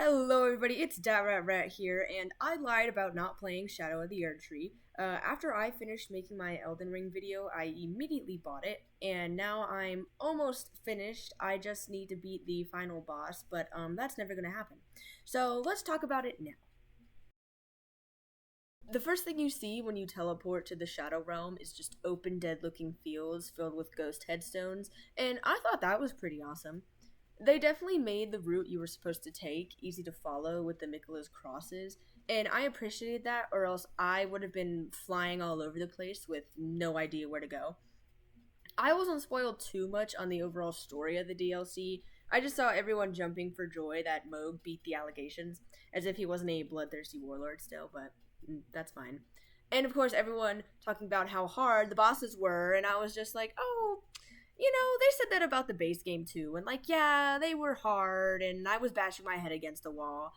Hello everybody, it's Rat here, and I lied about not playing Shadow of the Erdtree. After I finished making my Elden Ring video, I immediately bought it, and now I'm almost finished. I just need to beat the final boss, but that's never gonna happen. So let's talk about it now. The first thing you see when you teleport to the Shadow Realm is just open dead looking fields filled with ghost headstones, and I thought that was pretty awesome. They definitely made the route you were supposed to take easy to follow with the Miquella's crosses, and I appreciated that, or else I would have been flying all over the place with no idea where to go. I wasn't spoiled too much on the overall story of the DLC. I just saw everyone jumping for joy that Moog beat the allegations, as if he wasn't a bloodthirsty warlord still, but that's fine. And of course, everyone talking about how hard the bosses were, and I was just like, oh, they said that about the base game too, and like, yeah, they were hard, and I was bashing my head against the wall,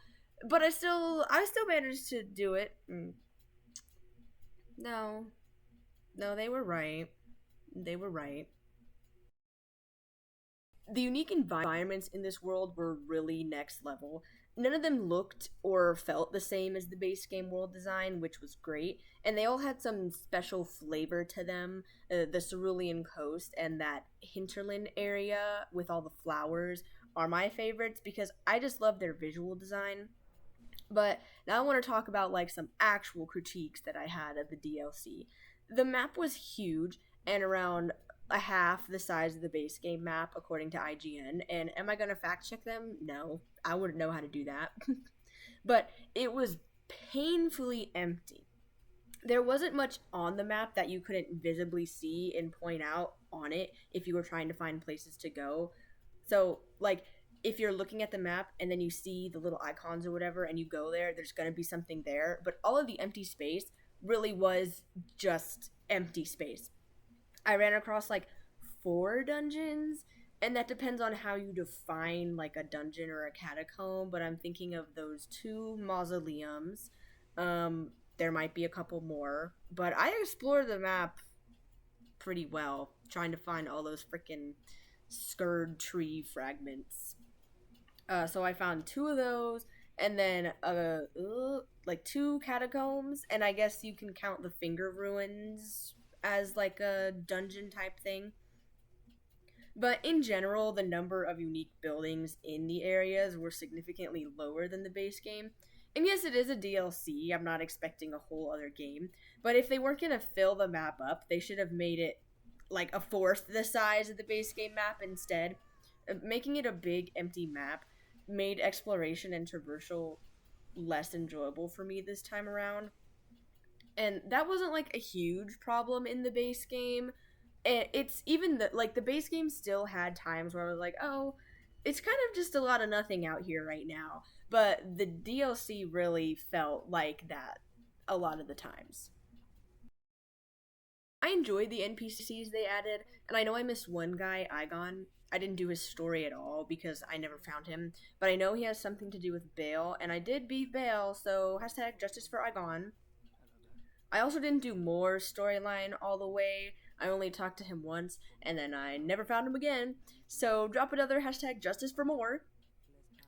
but I still managed to do it. No, no, they were right. They were right. The unique environments in this world were really next level. None of them looked or felt the same as the base game world design, which was great, and they all had some special flavor to them. The Cerulean Coast and that hinterland area with all the flowers are my favorites because I just love their visual design. But now I want to talk about like some actual critiques that I had of the DLC. The map was huge and around a half the size of the base game map according to IGN. And am I going to fact check them? No, I wouldn't know how to do that. But it was painfully empty. There wasn't much on the map that you couldn't visibly see and point out on it if you were trying to find places to go. So, like, if you're looking at the map and then you see the little icons or whatever and you go there, there's going to be something there. But all of the empty space really was just empty space. I ran across like 4 dungeons, and that depends on how you define like a dungeon or a catacomb. But I'm thinking of those 2 mausoleums. There might be a couple more, but I explored the map pretty well, trying to find all those freaking Erdtree fragments. So I found 2 of those, and then like 2 catacombs, and I guess you can count the finger ruins as like a dungeon type thing. But in general, the number of unique buildings in the areas were significantly lower than the base game. And yes, it is a DLC. I'm not expecting a whole other game. But if they weren't going to fill the map up, they should have made it like a fourth the size of the base game map instead. Making it a big empty map made exploration and traversal less enjoyable for me this time around. And that wasn't like a huge problem in the base game. It's even the base game still had times where I was like, oh, it's kind of just a lot of nothing out here right now. But the DLC really felt like that a lot of the times. I enjoyed the NPCs they added, and I know I missed one guy, Igon. I didn't do his story at all because I never found him, but I know he has something to do with Bale, and I did beat Bale, so hashtag justice for Igon. I also didn't do more storyline all the way. I only talked to him once, and then I never found him again, so drop another hashtag justice for more.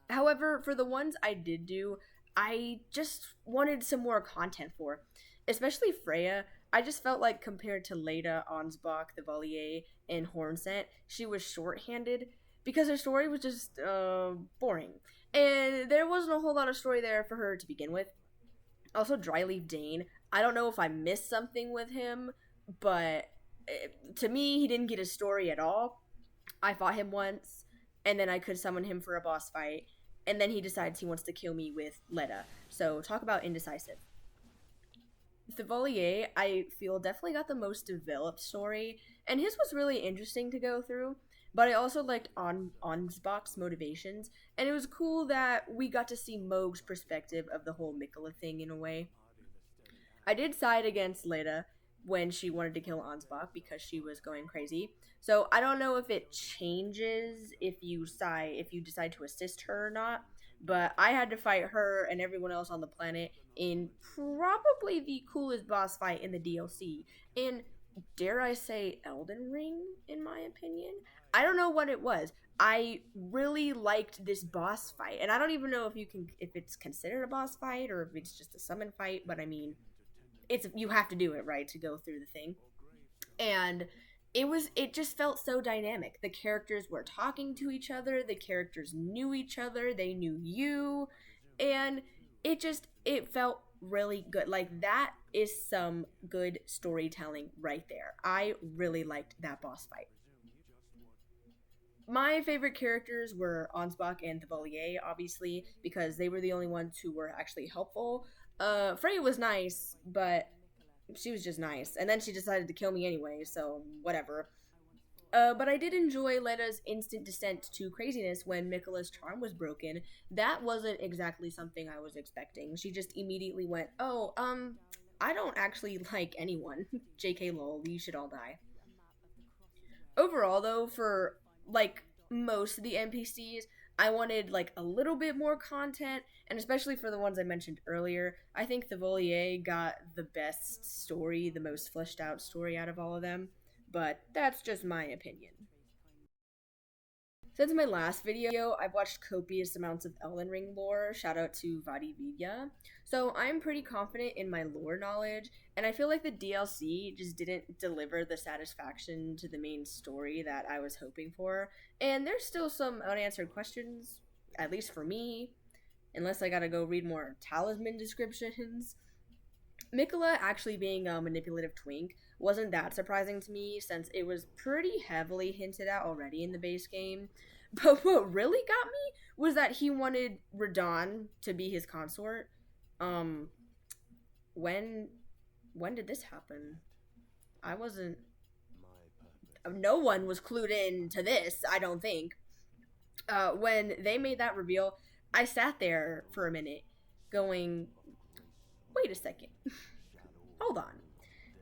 However, for the ones I did do, I just wanted some more content for. Especially Freya, I just felt like compared to Leda, Ansbach, the Valier, and Hornsent, she was short-handed because her story was just boring. And there wasn't a whole lot of story there for her to begin with. Also, Dryleaf Dane, I don't know if I missed something with him, but to me, he didn't get a story at all. I fought him once, and then I could summon him for a boss fight, and then he decides he wants to kill me with Leda. So talk about indecisive. The Valier, I feel, definitely got the most developed story, and his was really interesting to go through. But I also liked Ansbach's motivations, and it was cool that we got to see Moog's perspective of the whole Miquella thing in a way. I did side against Leda when she wanted to kill Ansbach because she was going crazy. So I don't know if it changes if you decide to assist her or not. But I had to fight her and everyone else on the planet in probably the coolest boss fight in the DLC. And dare I say Elden Ring, in my opinion? I don't know what it was. I really liked this boss fight, and I don't even know if it's considered a boss fight or if it's just a summon fight. But I mean, it's you have to do it right to go through the thing, and it just felt so dynamic. The characters were talking to each other, the characters knew each other, they knew you, and it felt really good. Like that is some good storytelling right there. I really liked that boss fight. My favorite characters were Ansbach and Thevalier, obviously, because they were the only ones who were actually helpful. Freya was nice, but she was just nice. And then she decided to kill me anyway, so whatever. But I did enjoy Letta's instant descent to craziness when Miquella's charm was broken. That wasn't exactly something I was expecting. She just immediately went, "Oh, I don't actually like anyone." JK lol, you should all die. Overall though, for like most of the NPCs, I wanted like a little bit more content, and especially for the ones I mentioned earlier, I think the Volier got the best story, the most fleshed out story out of all of them, but that's just my opinion. Since my last video, I've watched copious amounts of Elden Ring lore. Shout out to Vadi Vidya. So I'm pretty confident in my lore knowledge, and I feel like the DLC just didn't deliver the satisfaction to the main story that I was hoping for. And there's still some unanswered questions, at least for me, unless I gotta go read more talisman descriptions. Mikola actually being a manipulative twink wasn't that surprising to me since it was pretty heavily hinted at already in the base game. But what really got me was that he wanted Radon to be his consort. Um, when when did this happen? I wasn't. No one was clued in to this. I don't think. When they made that reveal, I sat there for a minute, going, "Wait a second, hold on.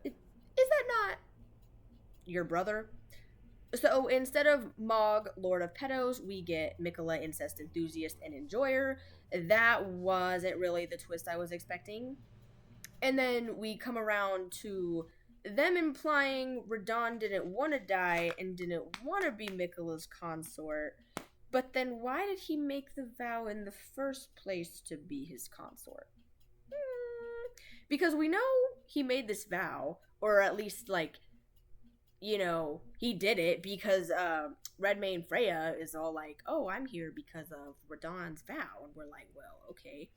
Is that not your brother?" So instead of Mog, Lord of Pedos, we get Mikola, Incest Enthusiast and Enjoyer. That wasn't really the twist I was expecting. And then we come around to them implying Radon didn't want to die and didn't want to be Mikola's consort. But then why did he make the vow in the first place to be his consort? Because we know he made this vow, or at least like he did it because Redmayne Freya is all like, "Oh, I'm here because of Radon's vow," and we're like, "Well, okay,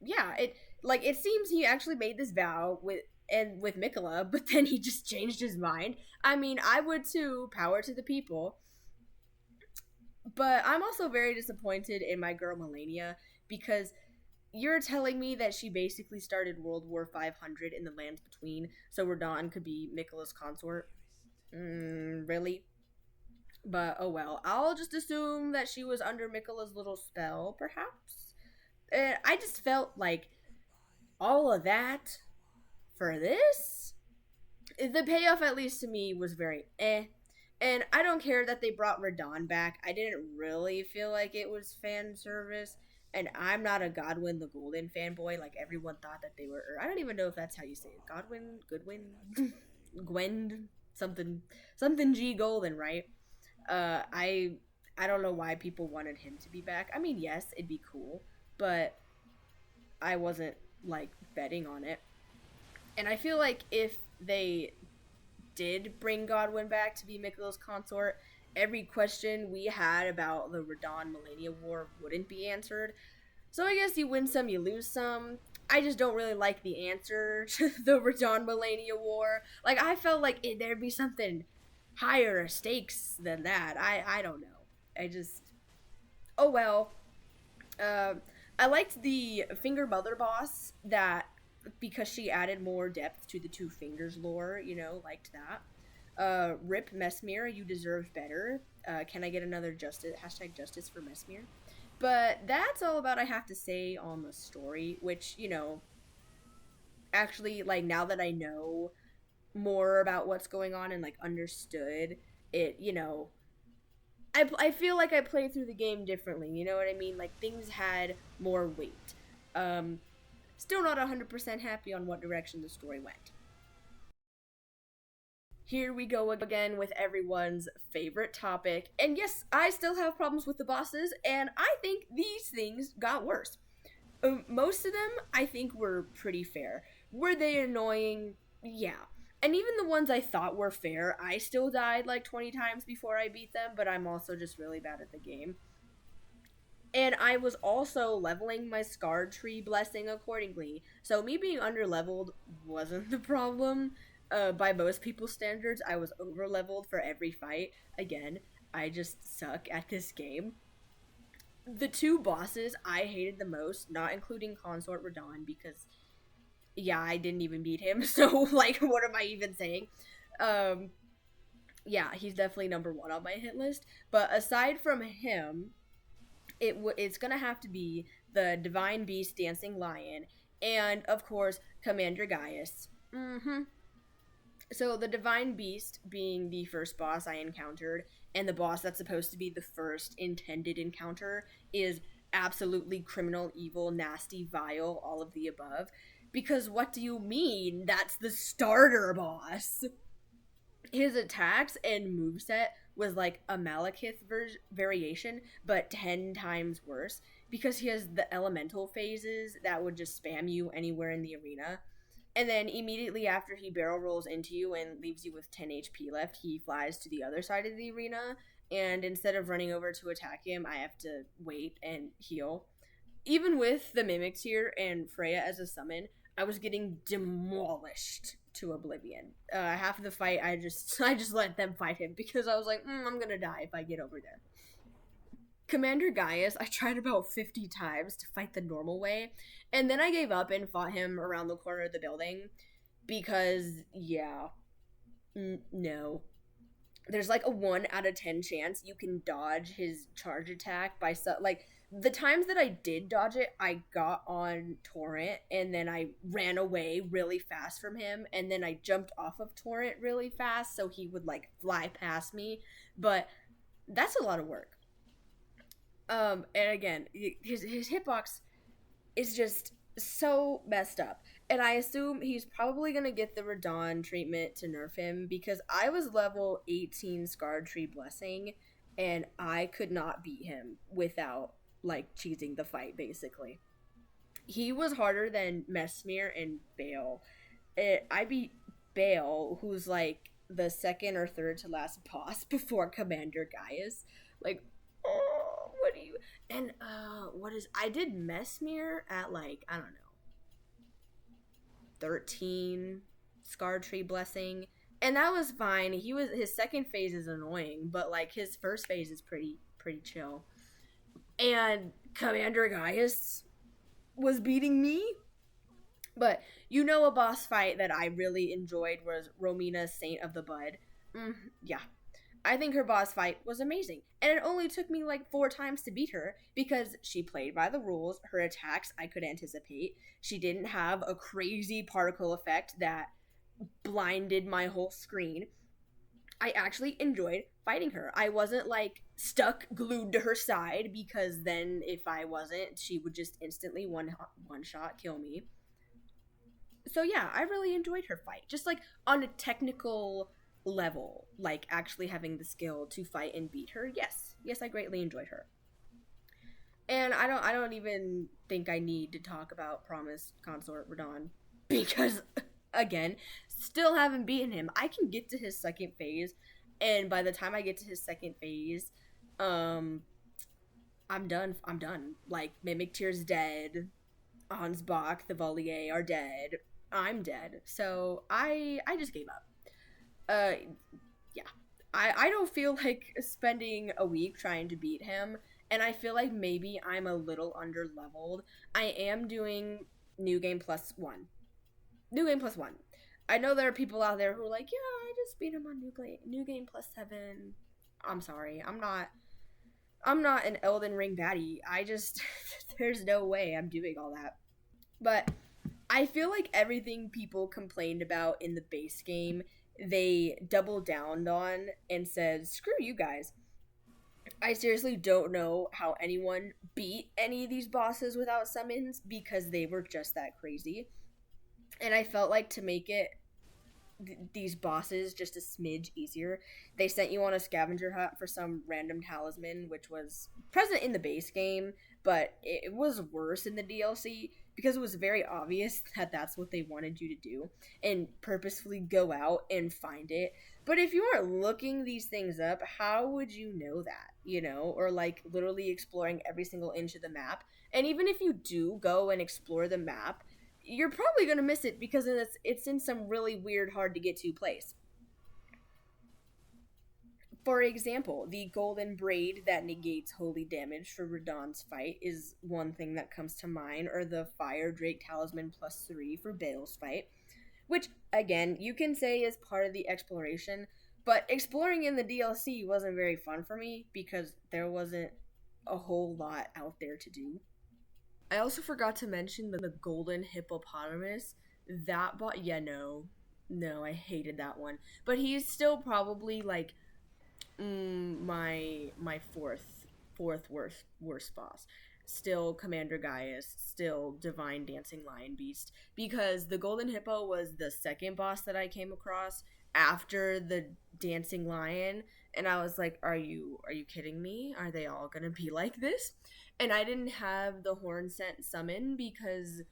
yeah." It seems he actually made this vow with Mikola, but then he just changed his mind. I mean, I would too. Power to the people. But I'm also very disappointed in my girl Melania because you're telling me that she basically started World War 500 in the lands between so Radon could be Mikola's consort. Really? But oh well. I'll just assume that she was under Mikola's little spell, perhaps. I just felt like all of that for this. The payoff, at least to me, was very eh. And I don't care that they brought Radon back. I didn't really feel like it was fan service. And I'm not a Godwin the Golden fanboy like everyone thought that they were. Or I don't even know if that's how you say it. Godwin, Goodwin, Gwend, something G Golden, right? I don't know why people wanted him to be back. I mean, yes, it'd be cool, but I wasn't like betting on it. And I feel like if they did bring Godwin back to be Mikola's consort, every question we had about the Radon Melania War wouldn't be answered. So I guess you win some, you lose some. I just don't really like the answer to the Radon Melania War. Like, I felt like there'd be something higher stakes than that. I don't know. I just. Oh well. Uh, I liked the Finger Mother boss that because she added more depth to the Two Fingers lore, liked that. Rip Mesmere, you deserve better. Can I get another justice #justice for Mesmere? But that's all about I have to say on the story, which, actually, like, now that I know more about what's going on and, like, understood it, I feel like I played through the game differently, you know what I mean? Like, things had more weight. Still not 100% happy on what direction the story went. Here we go again with everyone's favorite topic. And yes, I still have problems with the bosses, and I think these things got worse. Most of them, I think, were pretty fair. Were they annoying? Yeah. And even the ones I thought were fair, I still died like 20 times before I beat them, but I'm also just really bad at the game. And I was also leveling my Erdtree blessing accordingly. So me being under leveled wasn't the problem. By most people's standards, I was over leveled for every fight. Again, I just suck at this game. The two bosses I hated the most, not including Consort Radon, because yeah, I didn't even beat him. So like, what am I even saying? Um, yeah, he's definitely number one on my hit list. But aside from him, it's gonna have to be the Divine Beast Dancing Lion, and of course Commander Gaius. So the Divine Beast being the first boss I encountered, and the boss that's supposed to be the first intended encounter is absolutely criminal, evil, nasty, vile, all of the above. Because what do you mean? That's the starter boss. His attacks and moveset was like a Malekith variation, but 10 times worse because he has the elemental phases that would just spam you anywhere in the arena. And then immediately after he barrel rolls into you and leaves you with 10 HP left, he flies to the other side of the arena. And instead of running over to attack him, I have to wait and heal. Even with the Mimic Tier and Freya as a summon, I was getting demolished to oblivion. Half of the fight, I just let them fight him because I was like, I'm gonna die if I get over there. Commander Gaius, I tried about 50 times to fight the normal way, and then I gave up and fought him around the corner of the building because, yeah, no. There's like a 1 out of 10 chance you can dodge his charge attack by like the times that I did dodge it, I got on Torrent and then I ran away really fast from him and then I jumped off of Torrent really fast so he would like fly past me. But that's a lot of work. And again, his hitbox is just so messed up. And I assume he's probably going to get the Radon treatment to nerf him because I was level 18 Erdtree Blessing and I could not beat him without like cheesing the fight basically. He was harder than Messmere and Bale. I beat Bale, who's like the second or third to last boss before Commander Gaius. Like, oh, what do you and what is I did Messmere at like, I don't know, 13 Erdtree Blessing, and that was fine. His second phase is annoying, but like his first phase is pretty chill. And Commander Gaius was beating me. But you know, a boss fight that I really enjoyed was Romina's Saint of the Bud. Yeah, I think her boss fight was amazing. And it only took me like 4 times to beat her because she played by the rules. Her attacks I could anticipate. She didn't have a crazy particle effect that blinded my whole screen. I actually enjoyed fighting her. I wasn't like stuck glued to her side because then if I wasn't, she would just instantly one shot kill me. So yeah, I really enjoyed her fight. Just like on a technical level, like actually having the skill to fight and beat her. Yes, I greatly enjoyed her. And I don't even think I need to talk about Promise Consort Radon because again, still haven't beaten him. I can get to his second phase, and by the time I get to his second phase, I'm done. Like Mimic Tier's dead, Ansbach, the Volier are dead. I'm dead. So I just gave up. Yeah. I don't feel like spending a week trying to beat him, and I feel like maybe I'm a little under leveled. I am doing New Game Plus 1. New Game Plus 1. I know there are people out there who are like, yeah, I just beat him on New Game Plus 7. I'm sorry. I'm not an Elden Ring baddie. I just there's no way I'm doing all that. But I feel like everything people complained about in the base game, they doubled down on and said, screw you guys. I seriously don't know how anyone beat any of these bosses without summons because they were just that crazy. And I felt like to make it these bosses just a smidge easier. They sent you on a scavenger hunt for some random talisman, which was present in the base game, but it was worse in the DLC because it was very obvious that that's what they wanted you to do and purposefully go out and find it. But if you aren't looking these things up, how would you know that? You know, or like literally exploring every single inch of the map. And even if you do go and explore the map, you're probably gonna miss it because it's in some really weird, hard to get to place. For example, the golden braid that negates holy damage for Radahn's fight is one thing that comes to mind, or the fire drake talisman +3 for Bale's fight, which again you can say is part of the exploration. But exploring in the DLC wasn't very fun for me because there wasn't a whole lot out there to do. I also forgot to mention the golden hippopotamus. That bought yeah no, I hated that one. But he's still probably like my fourth worst boss. Still Commander Gaius, still Divine Dancing Lion Beast, because the Golden Hippo was the second boss that I came across after the Dancing Lion, and I was like, are you kidding me? Are they all gonna be like this? And I didn't have the Horn Scent summon because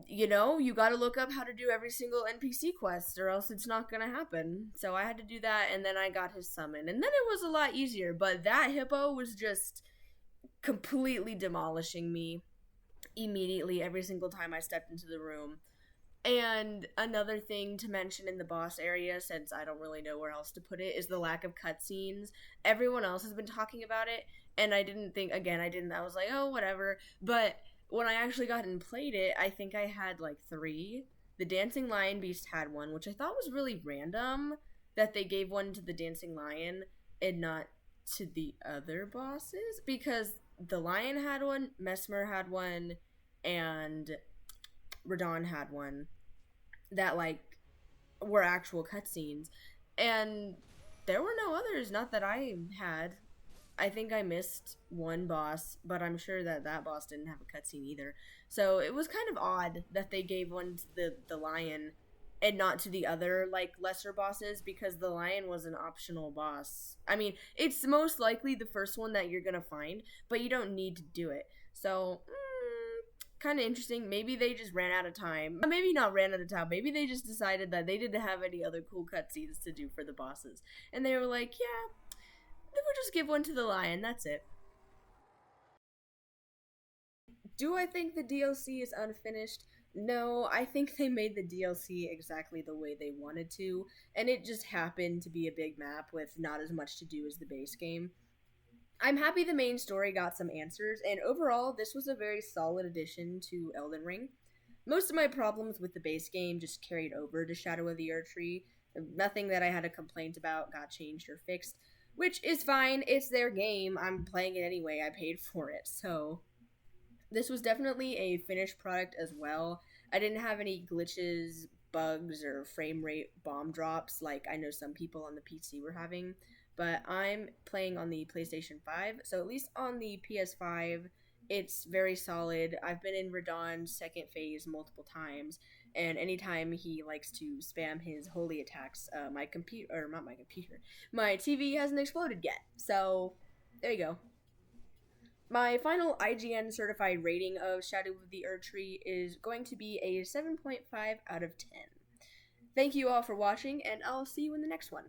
you got to look up how to do every single NPC quest or else it's not going to happen. So I had to do that, and then I got his summon. And then it was a lot easier, but that hippo was just completely demolishing me immediately every single time I stepped into the room. And another thing to mention in the boss area, since I don't really know where else to put it, is the lack of cutscenes. Everyone else has been talking about it, and I didn't think, again, I was like, oh, whatever. But when I actually got and played it, I think I had like three. The Dancing Lion Beast had one, which I thought was really random that they gave one to the Dancing Lion and not to the other bosses, because the Lion had one, Mesmer had one, and Radahn had one that like were actual cutscenes, and there were no others. Not that I had. I think I missed one boss, but I'm sure that that boss didn't have a cutscene either. So it was kind of odd that they gave one to the lion and not to the other like lesser bosses, because the lion was an optional boss. I mean, it's most likely the first one that you're gonna find, but you don't need to do it. So kind of interesting. Maybe they just ran out of time. Maybe not ran out of time. Maybe they just decided that they didn't have any other cool cutscenes to do for the bosses, and they were like, yeah, then we'll just give one to the lion. That's it. Do I think the DLC is unfinished? No, I think they made the DLC exactly the way they wanted to, and it just happened to be a big map with not as much to do as the base game. I'm happy the main story got some answers, and overall, this was a very solid addition to Elden Ring. Most of my problems with the base game just carried over to Shadow of the Erdtree. Nothing that I had a complaint about got changed or fixed, which is fine. It's their game. I'm playing it anyway. I paid for it, so this was definitely a finished product as well. I didn't have any glitches, bugs, or frame rate bomb drops like I know some people on the PC were having, but I'm playing on the PlayStation 5, so at least on the PS5, it's very solid. I've been in Radahn's second phase multiple times, and anytime he likes to spam his holy attacks, my computer, or not my computer, my TV hasn't exploded yet. So, there you go. My final IGN certified rating of Shadow of the Erdtree is going to be a 7.5 out of 10. Thank you all for watching, and I'll see you in the next one.